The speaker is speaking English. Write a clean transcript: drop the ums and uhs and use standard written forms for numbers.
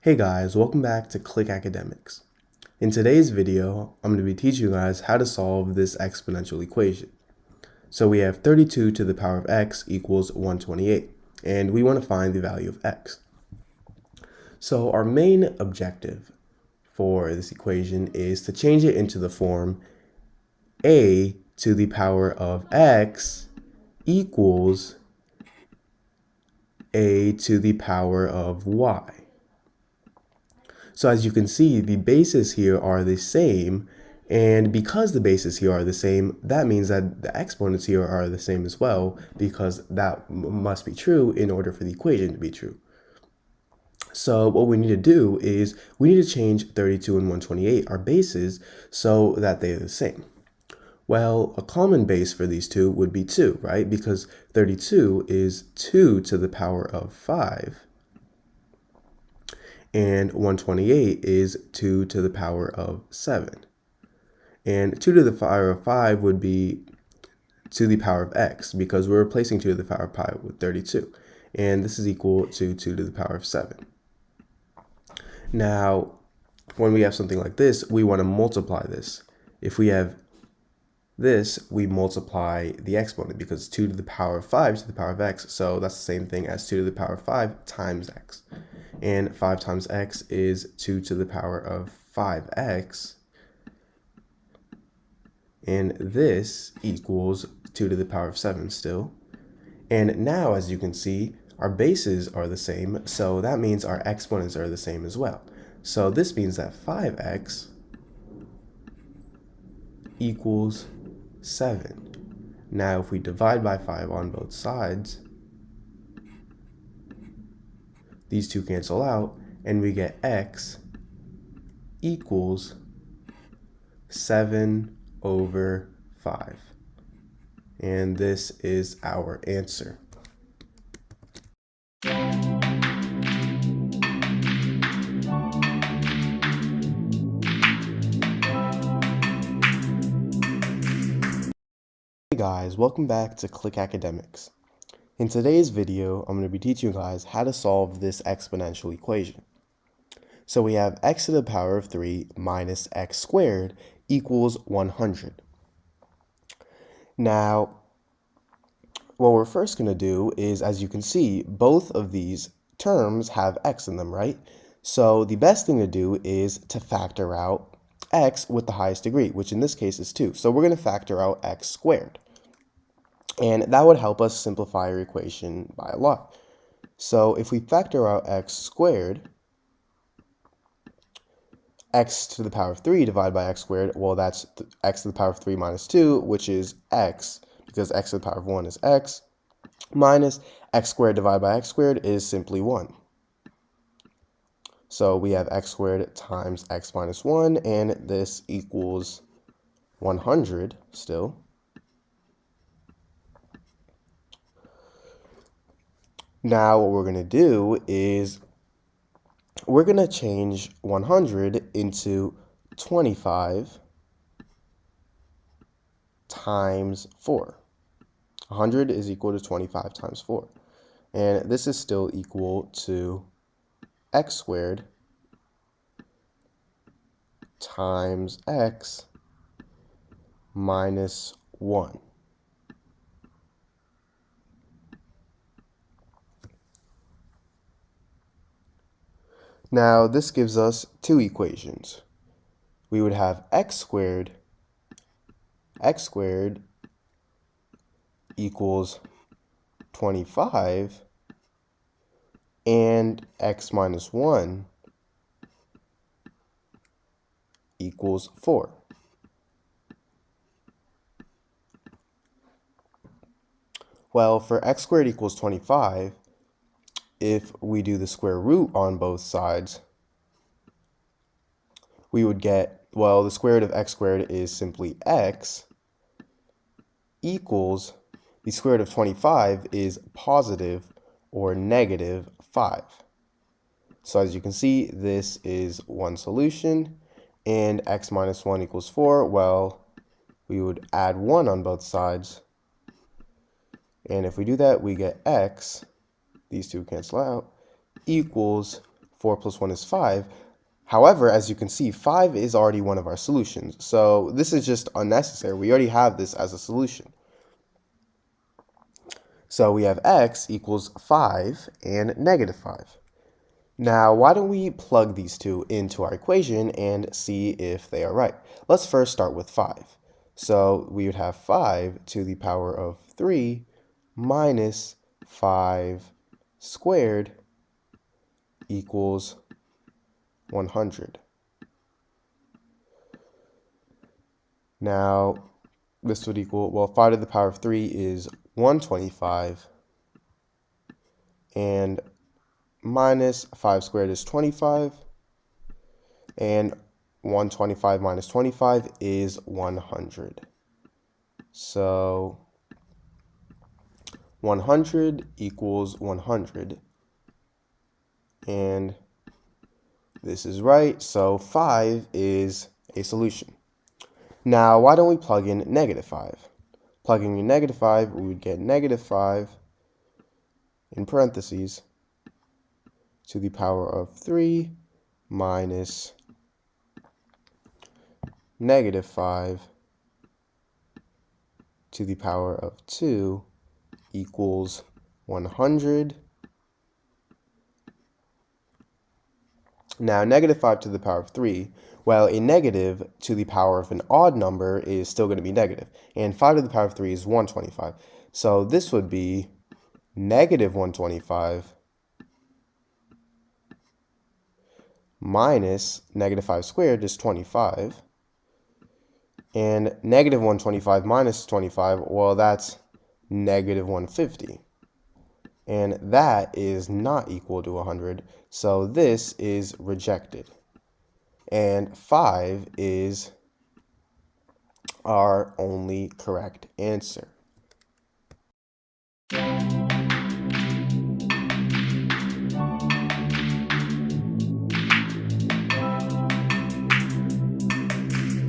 Hey guys, welcome back to Click Academics. In today's video, I'm going to be teaching you guys how to solve this exponential equation. So we have 32 to the power of x equals 128, and we want to find the value of x. So our main objective for this equation is to change it into the form a to the power of x equals a to the power of y. So as you can see, the bases here are the same, and because the bases here are the same, that means that the exponents here are the same as well, because that must be true in order for the equation to be true. So what we need to do is we need to change 32 and 128, our bases, so that they're the same. Well, a common base for these two would be 2, right? Because 32 is 2 to the power of 5. And 128 is 2 to the power of 7. And 2 to the power of 5 would be to the power of x, because we're replacing 2 to the power of pi with 32. And this is equal to 2 to the power of 7. Now, when we have something like this, we want to multiply this. If we have this, we multiply the exponent, because 2 to the power of 5 to the power of x, so that's the same thing as 2 to the power of 5 times x. And 5 times x is 2 to the power of 5x. And this equals 2 to the power of 7 still. And now, as you can see, our bases are the same, so that means our exponents are the same as well. So this means that 5x equals 7. Now, if we divide by 5 on both sides, these two cancel out, and we get x equals 7 over 5. And this is our answer. Hey guys, welcome back to Click Academics. In today's video, I'm going to be teaching you guys how to solve this exponential equation. So we have x to the power of 3 minus x squared equals 100. Now, what we're first going to do is, as you can see, both of these terms have x in them, right? So the best thing to do is to factor out x with the highest degree, which in this case is 2. So we're going to factor out x squared. And that would help us simplify our equation by a lot. So if we factor out x squared, x to the power of 3 divided by x squared, well, that's x to the power of 3 minus 2, which is x, because x to the power of 1 is x, minus x squared divided by x squared is simply 1. So we have x squared times x minus 1, and this equals 100 still. Now what we're going to do is we're going to change 100 into 25 times 4. 100 is equal to 25 times 4. And this is still equal to x squared times x minus 1. Now, this gives us two equations. We would have x squared equals 25, and x minus 1 equals 4. Well, for x squared equals 25, if we do the square root on both sides, we would get, well, the square root of x squared is simply x equals, the square root of 25 is positive or negative 5. So as you can see, this is one solution, and x minus 1 equals 4. Well, we would add 1 on both sides, and if we do that, we get x, these two cancel out, equals 4 plus 1 is 5. However, as you can see, 5 is already one of our solutions. So this is just unnecessary. We already have this as a solution. So we have x equals 5 and negative 5. Now, why don't we plug these two into our equation and see if they are right? Let's first start with 5. So we would have 5 to the power of 3 minus 5 squared equals 100. Now, this would equal, well, 5 to the power of 3 is 125, and minus 5 squared is 25, and 125 minus 25 is 100. So 100 equals 100, and this is right, so 5 is a solution. Now, why don't we plug in negative 5? Plugging in negative 5, we would get negative 5 in parentheses to the power of 3 minus negative 5 to the power of 2 equals 100. Now, negative 5 to the power of 3, well, a negative to the power of an odd number is still going to be negative. And 5 to the power of 3 is 125. So this would be negative 125 minus negative 5 squared is 25. And negative 125 minus 25, well, that's negative 150. And that is not equal to 100, so this is rejected. And 5 is our only correct answer.